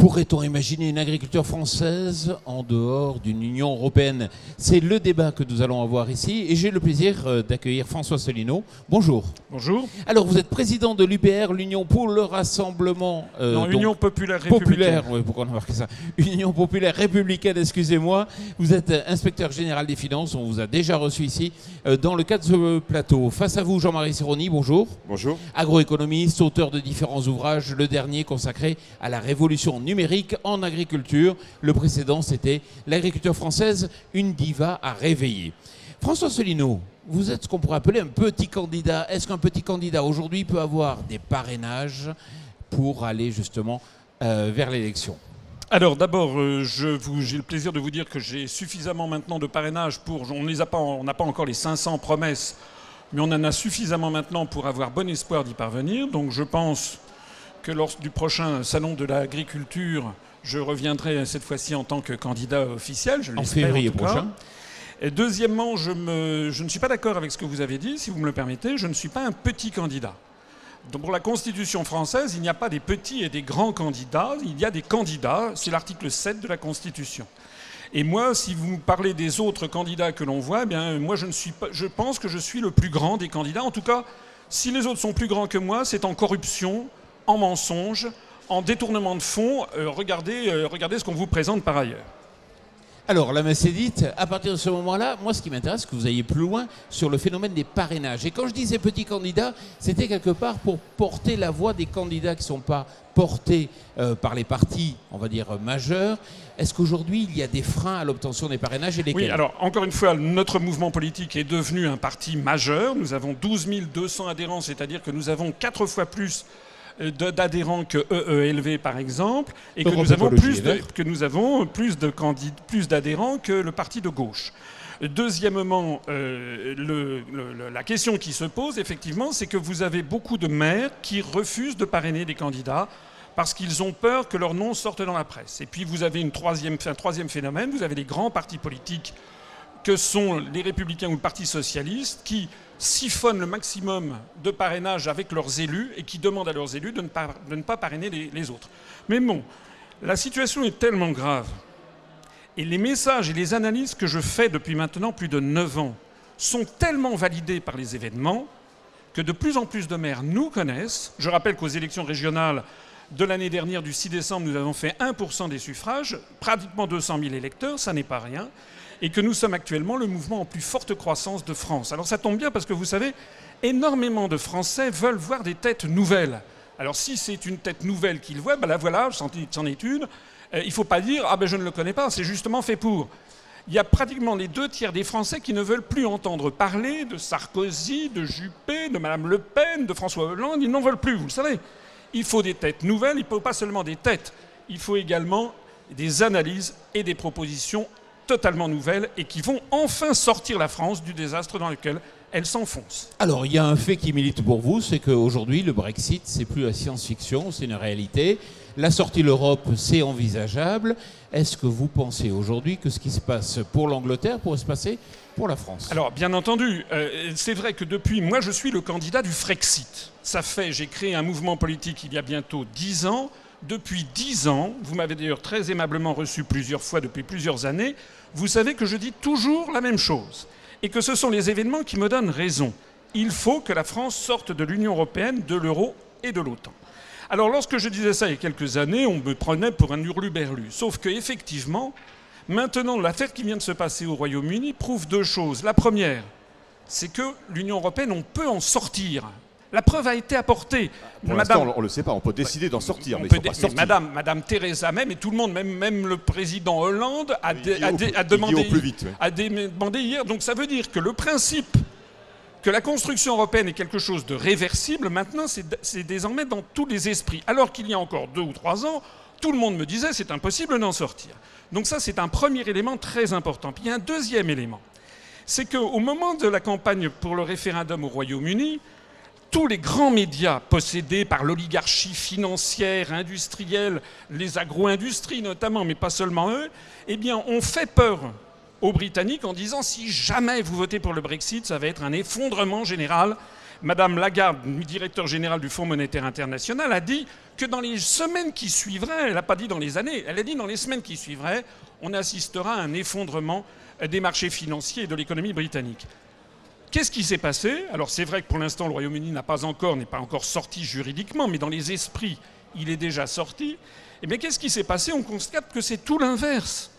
Pourrait-on imaginer une agriculture française en dehors d'une Union européenne? C'est le débat que nous allons avoir ici et j'ai le plaisir d'accueillir François Asselineau. Bonjour. Bonjour. Alors vous êtes président de l'UPR, l'Union pour le Rassemblement... non, Union Populaire Républicaine. Oui, pourquoi on a marqué ça? Union Populaire Républicaine, excusez-moi. Vous êtes inspecteur général des finances, on vous a déjà reçu ici dans le cadre de ce plateau. Face à vous, Jean-Marie Serroni, bonjour. Bonjour. Agroéconomiste, auteur de différents ouvrages, le dernier consacré à la révolution numérique en agriculture. Le précédent, c'était l'agriculture française, une diva à réveiller. François Asselineau, vous êtes ce qu'on pourrait appeler un petit candidat. Est-ce qu'un petit candidat aujourd'hui peut avoir des parrainages pour aller justement vers l'élection? Alors d'abord, j'ai le plaisir de vous dire que j'ai suffisamment maintenant de parrainage pour... On n'a pas encore les 500 promesses, mais on en a suffisamment maintenant pour avoir bon espoir d'y parvenir. Donc je pense que lors du prochain salon de l'agriculture, je reviendrai cette fois-ci en tant que candidat officiel. Je en février prochain. Et deuxièmement, je ne suis pas d'accord avec ce que vous avez dit, si vous me le permettez. Je ne suis pas un petit candidat. Donc pour la Constitution française, il n'y a pas des petits et des grands candidats. Il y a des candidats. C'est l'article 7 de la Constitution. Et moi, si vous me parlez des autres candidats que l'on voit, eh bien, moi, je pense que je suis le plus grand des candidats. En tout cas, si les autres sont plus grands que moi, c'est en corruption, en mensonge, en détournement de fonds. Regardez ce qu'on vous présente par ailleurs. Alors, la messe est dite. À partir de ce moment-là, moi, ce qui m'intéresse, c'est que vous ayez plus loin sur le phénomène des parrainages. Et quand je disais petits candidats, c'était quelque part pour porter la voix des candidats qui ne sont pas portés par les partis, on va dire, majeurs. Est-ce qu'aujourd'hui, il y a des freins à l'obtention des parrainages et lesquels? Oui, alors, encore une fois, notre mouvement politique est devenu un parti majeur. Nous avons 12 200 adhérents, c'est-à-dire que nous avons 4 fois plus d'adhérents que EELV par exemple, et que nous avons plus d'adhérents que le parti de gauche. Deuxièmement, la question qui se pose effectivement, c'est que vous avez beaucoup de maires qui refusent de parrainer des candidats parce qu'ils ont peur que leur nom sorte dans la presse. Et puis vous avez un troisième phénomène, vous avez les grands partis politiques que sont les Républicains ou le Parti Socialiste qui siphonnent le maximum de parrainage avec leurs élus et qui demandent à leurs élus de ne pas parrainer les autres. Mais bon, la situation est tellement grave et les messages et les analyses que je fais depuis maintenant plus de 9 ans sont tellement validés par les événements que de plus en plus de maires nous connaissent. Je rappelle qu'aux élections régionales de l'année dernière, du 6 décembre, nous avons fait 1% des suffrages, pratiquement 200 000 électeurs, ça n'est pas rien. Et que nous sommes actuellement le mouvement en plus forte croissance de France. Alors ça tombe bien parce que vous savez, énormément de Français veulent voir des têtes nouvelles. Alors si c'est une tête nouvelle qu'ils voient, ben la voilà, c'en est une. Il ne faut pas dire « Ah ben je ne le connais pas », c'est justement fait pour. Il y a pratiquement les 2/3 des Français qui ne veulent plus entendre parler de Sarkozy, de Juppé, de Mme Le Pen, de François Hollande. Ils n'en veulent plus, vous le savez. Il faut des têtes nouvelles, il ne faut pas seulement des têtes. Il faut également des analyses et des propositions totalement nouvelles et qui vont enfin sortir la France du désastre dans lequel elle s'enfonce. Alors, il y a un fait qui milite pour vous, c'est qu'aujourd'hui, le Brexit, c'est plus la science-fiction, c'est une réalité. La sortie de l'Europe, c'est envisageable. Est-ce que vous pensez aujourd'hui que ce qui se passe pour l'Angleterre pourrait se passer pour la France? Alors, bien entendu, c'est vrai que depuis, moi, je suis le candidat du Frexit. J'ai créé un mouvement politique il y a bientôt 10 ans. Depuis 10 ans, vous m'avez d'ailleurs très aimablement reçu plusieurs fois depuis plusieurs années, vous savez que je dis toujours la même chose et que ce sont les événements qui me donnent raison. Il faut que la France sorte de l'Union européenne, de l'euro et de l'OTAN. Alors lorsque je disais ça il y a quelques années, on me prenait pour un hurluberlu. Sauf qu'effectivement, maintenant, l'affaire qui vient de se passer au Royaume-Uni prouve 2 choses. La première, c'est que l'Union européenne, on peut en sortir. La preuve a été apportée. Pour l'instant, on ne le sait pas. On peut décider d'en sortir, mais ils ne sont pas sortis. Madame Theresa même, et tout le monde, même le président Hollande, a demandé hier. Donc ça veut dire que le principe que la construction européenne est quelque chose de réversible, maintenant, c'est désormais dans tous les esprits. Alors qu'il y a encore 2 ou 3 ans, tout le monde me disait c'est impossible d'en sortir. Donc ça, c'est un premier élément très important. Puis il y a un deuxième élément. C'est qu'au moment de la campagne pour le référendum au Royaume-Uni, tous les grands médias possédés par l'oligarchie financière, industrielle, les agro-industries notamment, mais pas seulement eux, eh bien, ont fait peur aux Britanniques en disant si jamais vous votez pour le Brexit, ça va être un effondrement général Madame Lagarde, directeur général du Fonds monétaire international, a dit que dans les semaines qui suivraient, elle n'a pas dit dans les années, elle a dit dans les semaines qui suivraient, on assistera à un effondrement des marchés financiers et de l'économie britannique. Qu'est-ce qui s'est passé? Alors c'est vrai que pour l'instant le Royaume-Uni n'est pas encore sorti juridiquement, mais dans les esprits, il est déjà sorti. Eh bien qu'est-ce qui s'est passé? On constate que c'est tout l'inverse.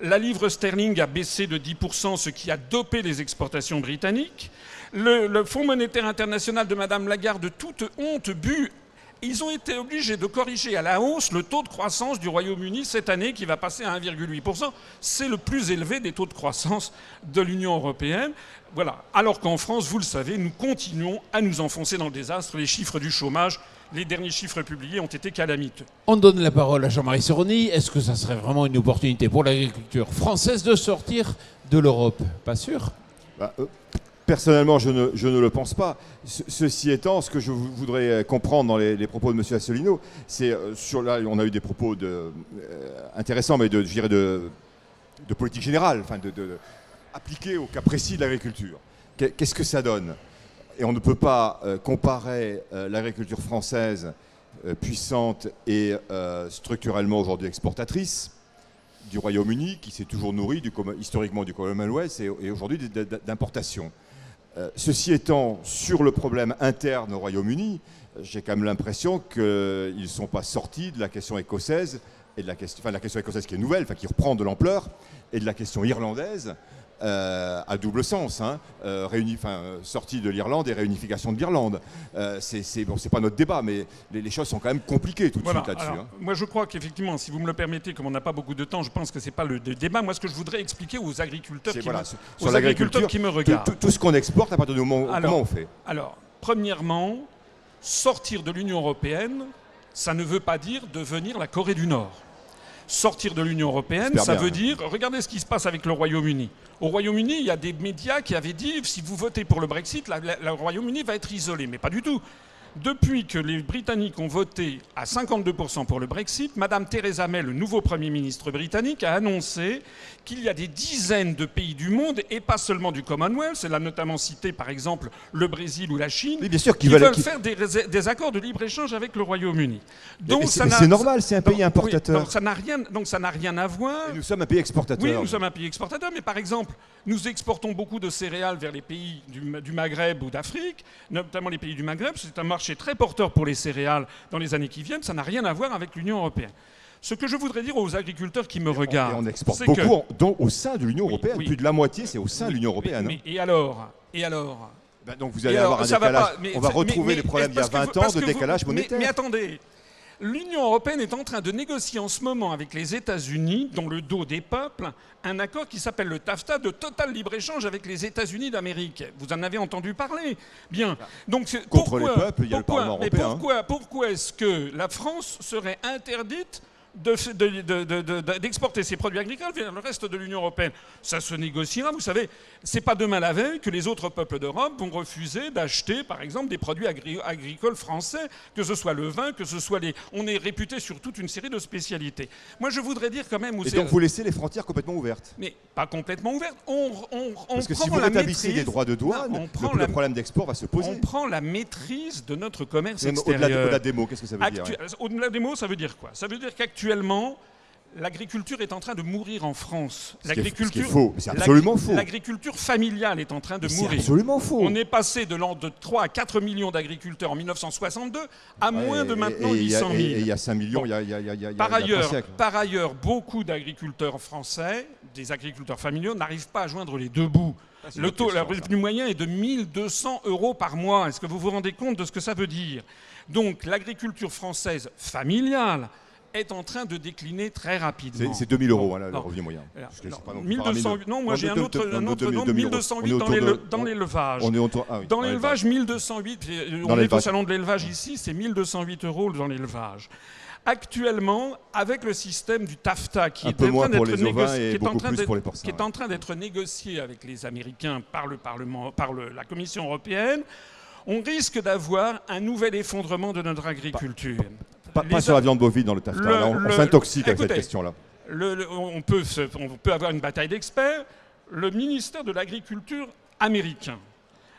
La livre sterling a baissé de 10%, ce qui a dopé les exportations britanniques. Le Fonds monétaire international de Madame Lagarde, de toute honte, ils ont été obligés de corriger à la hausse le taux de croissance du Royaume-Uni cette année, qui va passer à 1,8%. C'est le plus élevé des taux de croissance de l'Union européenne. Voilà. Alors qu'en France, vous le savez, nous continuons à nous enfoncer dans le désastre. Les chiffres du chômage, les derniers chiffres publiés ont été calamiteux. On donne la parole à Jean-Marie Seroni. Est-ce que ça serait vraiment une opportunité pour l'agriculture française de sortir de l'Europe? Pas sûr. Personnellement, je ne le pense pas. Ceci étant, ce que je voudrais comprendre dans les propos de M. Asselineau, c'est là, on a eu des propos intéressants, mais je dirais de politique générale, enfin appliqués au cas précis de l'agriculture. Qu'est-ce que ça donne? Et on ne peut pas comparer l'agriculture française puissante et structurellement aujourd'hui exportatrice du Royaume-Uni, qui s'est toujours nourri historiquement du Commonwealth et aujourd'hui d'importation. Ceci étant, sur le problème interne au Royaume-Uni, j'ai quand même l'impression qu'ils ne sont pas sortis de la question écossaise, et de la question écossaise qui est nouvelle, qui reprend de l'ampleur, et de la question irlandaise, à double sens, hein, sortie de l'Irlande et réunification de l'Irlande. C'est pas notre débat, mais les choses sont quand même compliquées tout de suite là-dessus. Hein. Moi, je crois qu'effectivement, si vous me le permettez, comme on n'a pas beaucoup de temps, je pense que c'est pas le débat. Moi, ce que je voudrais expliquer aux agriculteurs qui me regardent. Tout ce qu'on exporte, à partir du moment où comment on fait? Alors, premièrement, sortir de l'Union européenne, ça ne veut pas dire devenir la Corée du Nord. Sortir de l'Union européenne, ça veut dire... Regardez ce qui se passe avec le Royaume-Uni. Au Royaume-Uni, il y a des médias qui avaient dit si vous votez pour le Brexit, le Royaume-Uni va être isolé. Mais pas du tout. Depuis que les Britanniques ont voté à 52% pour le Brexit, Mme Theresa May, le nouveau Premier ministre britannique, a annoncé qu'il y a des dizaines de pays du monde, et pas seulement du Commonwealth, elle a notamment cité par exemple le Brésil ou la Chine, oui, bien sûr, qui veulent faire des accords de libre-échége avec le Royaume-Uni. C'est normal, c'est un pays importateur. Oui, donc ça n'a rien à voir. Et nous sommes un pays exportateur. Oui, nous sommes un pays exportateur, mais par exemple, nous exportons beaucoup de céréales vers les pays du Maghreb ou d'Afrique, notamment les pays du Maghreb. C'est un marché très porteur pour les céréales dans les années qui viennent. Ça n'a rien à voir avec l'Union européenne. Ce que je voudrais dire aux agriculteurs qui me regardent... on exporte beaucoup au sein de l'Union européenne. Plus de la moitié, c'est au sein de l'Union européenne. Et alors donc vous allez avoir un décalage. On va retrouver les problèmes d'il y a 20 ans de décalage monétaire. Mais attendez, l'Union européenne est en train de négocier en ce moment avec les États-Unis, dans le dos des peuples, un accord qui s'appelle le TAFTA, de total libre-échange avec les États-Unis d'Amérique. Vous en avez entendu parler. Bien. Donc, contre les peuples, il y a le Parlement européen. Pourquoi est-ce que la France serait interdite d'exporter ses produits agricoles vers le reste de l'Union européenne? Ça se négociera, vous savez. C'est pas demain la veille que les autres peuples d'Europe vont refuser d'acheter, par exemple, des produits agricoles français, que ce soit le vin, que ce soit les... On est réputé sur toute une série de spécialités. Moi, je voudrais dire quand même... Et donc vous laissez les frontières complètement ouvertes? Mais pas complètement ouvertes. Parce que si vous rétablissez les droits de douane, le problème d'export va se poser. On prend la maîtrise de notre commerce extérieur. Au-delà des mots, qu'est-ce que ça veut dire? Au-delà des mots, ça veut dire quoi? Ça veut dire qu'actuellement, l'agriculture est en train de mourir en France. C'est faux, c'est absolument faux. L'agriculture familiale est en train de mourir. C'est absolument faux. On est passé de 3 à 4 millions d'agriculteurs en 1962 à moins de maintenant 800 000. Et il y a 5 millions il y a Par ailleurs, beaucoup d'agriculteurs français, des agriculteurs familiaux, n'arrivent pas à joindre les deux bouts. Le revenu moyen est de 1 200 € par mois. Est-ce que vous vous rendez compte de ce que ça veut dire? Donc l'agriculture française familiale est en train de décliner très rapidement. C'est 2 000 € le revenu moyen. Non, moi j'ai un autre nombre, 1208 dans l'élevage. Dans l'élevage, 1208, on est au salon de l'élevage ici, c'est 1208 € dans l'élevage. Actuellement, avec le système du TAFTA qui est en train d'être négocié avec les Américains par le Parlement, par la Commission européenne, on risque d'avoir un nouvel effondrement de notre agriculture. Pas sur la viande bovine dans le TAFTA. On s'intoxique avec cette question-là. On peut avoir une bataille d'experts. Le ministère de l'Agriculture américain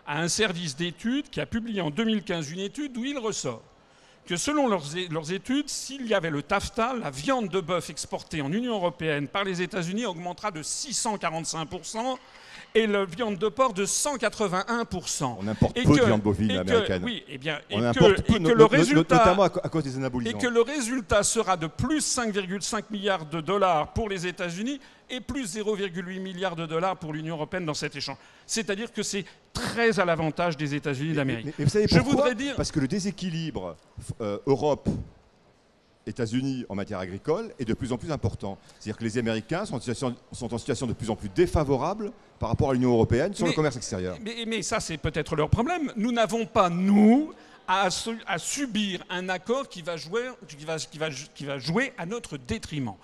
à un service d'études qui a publié en 2015 une étude où il ressort que selon leurs études, s'il y avait le TAFTA, la viande de bœuf exportée en Union européenne par les États-Unis augmentera de 645% et la viande de porc de 181%. On importe peu de viande bovine américaine. Oui, et bien, le résultat, notamment à cause des anabolisants. Et que le résultat sera de plus 5,5 milliards de dollars pour les États-Unis et plus 0,8 milliards de dollars pour l'Union européenne dans cet échange. C'est-à-dire que c'est très à l'avantage des États-Unis d'Amérique. Mais vous savez pourquoi ? Parce que le déséquilibre Europe-États-Unis en matière agricole est de plus en plus important. C'est-à-dire que les Américains sont en situation de plus en plus défavorable par rapport à l'Union européenne sur le commerce extérieur. Mais ça, c'est peut-être leur problème. Nous n'avons pas, nous, à subir un accord qui va jouer à notre détriment.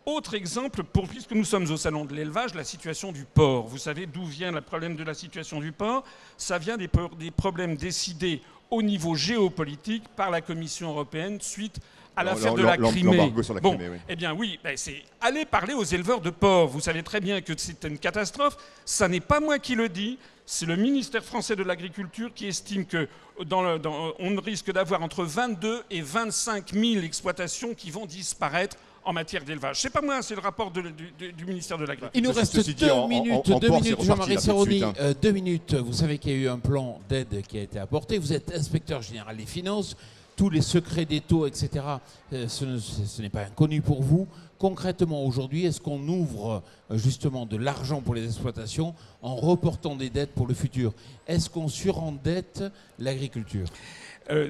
Autre exemple, puisque nous sommes au salon de l'élevage, la situation du porc. Vous savez d'où vient le problème de la situation du porc ? Ça vient des problèmes décidés au niveau géopolitique par la Commission européenne suite à l'affaire de la Crimée. L'embargo sur la Crimée, oui. Eh bien oui, c'est aller parler aux éleveurs de porc. Vous savez très bien que c'est une catastrophe. Ça n'est pas moi qui le dis. C'est le ministère français de l'Agriculture qui estime que on risque d'avoir entre 22 et 25 000 exploitations qui vont disparaître en matière d'élevage. C'est pas moi, c'est le rapport du ministère de l'Agriculture. Il nous reste 2 minutes, Jean-Marie Seroni. 2 minutes. Vous savez qu'il y a eu un plan d'aide qui a été apporté. Vous êtes inspecteur général des finances. Tous les secrets des taux, etc., ce n'est pas inconnu pour vous. Concrètement, aujourd'hui, est-ce qu'on ouvre justement de l'argent pour les exploitations en reportant des dettes pour le futur ? Est-ce qu'on surendette l'agriculture ?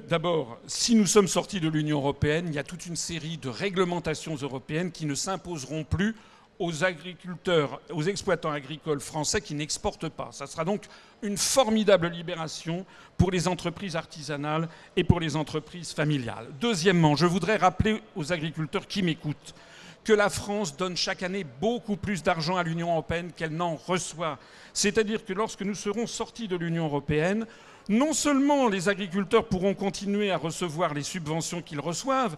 D'abord, si nous sommes sortis de l'Union européenne, il y a toute une série de réglementations européennes qui ne s'imposeront plus aux agriculteurs, aux exploitants agricoles français qui n'exportent pas. Ça sera donc une formidable libération pour les entreprises artisanales et pour les entreprises familiales. Deuxièmement, je voudrais rappeler aux agriculteurs qui m'écoutent que la France donne chaque année beaucoup plus d'argent à l'Union européenne qu'elle n'en reçoit. C'est-à-dire que lorsque nous serons sortis de l'Union européenne, non seulement les agriculteurs pourront continuer à recevoir les subventions qu'ils reçoivent,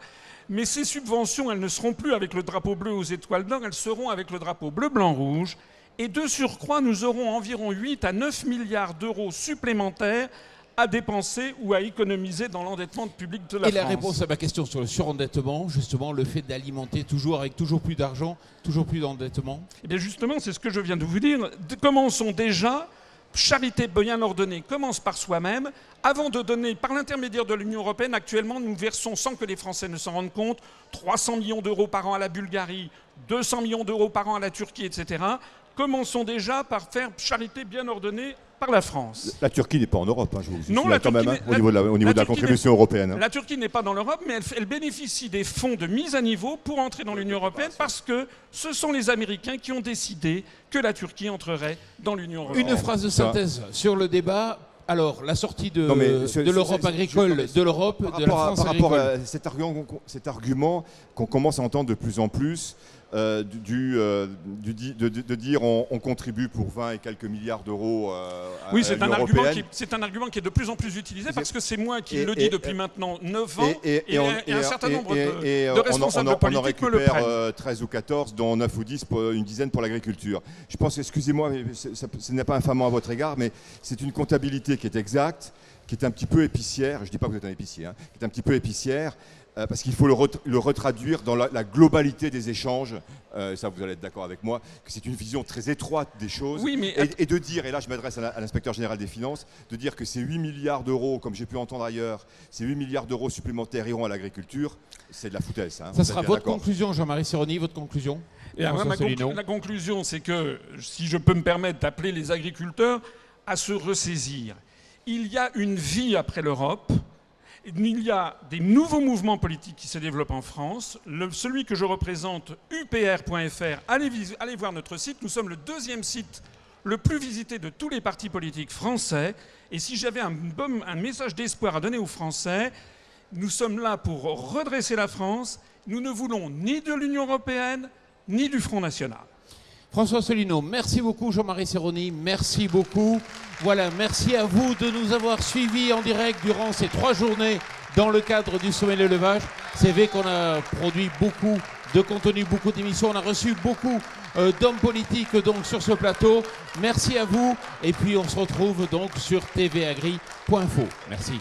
mais ces subventions, elles ne seront plus avec le drapeau bleu aux étoiles d'or, elles seront avec le drapeau bleu, blanc, rouge. Et de surcroît, nous aurons environ 8 à 9 milliards d'euros supplémentaires à dépenser ou à économiser dans l'endettement public de la France. Et la réponse à ma question sur le surendettement, justement, le fait d'alimenter toujours avec toujours plus d'argent, toujours plus d'endettement ? Eh bien justement, c'est ce que je viens de vous dire. Commençons déjà. Charité bien ordonnée commence par soi-même. Avant de donner, par l'intermédiaire de l'Union européenne, actuellement, nous versons, sans que les Français ne s'en rendent compte, 300 millions d'euros par an à la Bulgarie, 200 millions d'euros par an à la Turquie, etc. Commençons déjà par faire charité bien ordonnée par la France. La Turquie n'est pas en Europe, je vous non, quand même, au niveau de la contribution européenne. La Turquie n'est pas dans l'Europe, mais elle bénéficie des fonds de mise à niveau pour entrer dans l'Union européenne parce que ce sont les Américains qui ont décidé que la Turquie entrerait dans l'Union européenne. Une phrase de synthèse sur le débat. Alors, la sortie de l'Europe agricole, de l'Europe, de la France agricole. Par rapport à cet argument qu'on commence à entendre de plus en plus, de dire on contribue pour 20 et quelques milliards d'euros à l'Union européenne. C'est un argument qui est de plus en plus utilisé parce que c'est moi qui le dis depuis maintenant 9 ans et un certain nombre de responsables politiques me le prennent. On en récupère 13 ou 14, dont 9 ou 10, une dizaine pour l'agriculture. Je pense, excusez-moi, ce n'est pas infamant à votre égard, mais c'est une comptabilité qui est exacte, qui est un petit peu épicière. Je ne dis pas que vous êtes un épicier, qui est un petit peu épicière. Parce qu'il faut le retraduire dans la globalité des échanges. Ça, vous allez être d'accord avec moi, que c'est une vision très étroite des choses. Oui, mais et de dire, et là je m'adresse à l'inspecteur général des finances, de dire que ces 8 milliards d'euros, comme j'ai pu entendre ailleurs, ces 8 milliards d'euros supplémentaires iront à l'agriculture, c'est de la foutaise. Ça sera votre conclusion, Jean-Marie Seroni, votre conclusion ? La conclusion, c'est que, si je peux me permettre d'appeler les agriculteurs à se ressaisir, il y a une vie après l'Europe. Il y a des nouveaux mouvements politiques qui se développent en France. Celui que je représente, upr.fr, allez voir notre site. Nous sommes le 2e site le plus visité de tous les partis politiques français. Et si j'avais un message d'espoir à donner aux Français, nous sommes là pour redresser la France. Nous ne voulons ni de l'Union européenne, ni du Front National. François Asselineau, merci beaucoup. Jean-Marie Seroni, merci beaucoup. Voilà, merci à vous de nous avoir suivis en direct durant ces 3 journées dans le cadre du Sommet de l'élevage. C'est vrai qu'on a produit beaucoup de contenu, beaucoup d'émissions. On a reçu beaucoup d'hommes politiques donc sur ce plateau. Merci à vous et puis on se retrouve donc sur tvagri.info. Merci.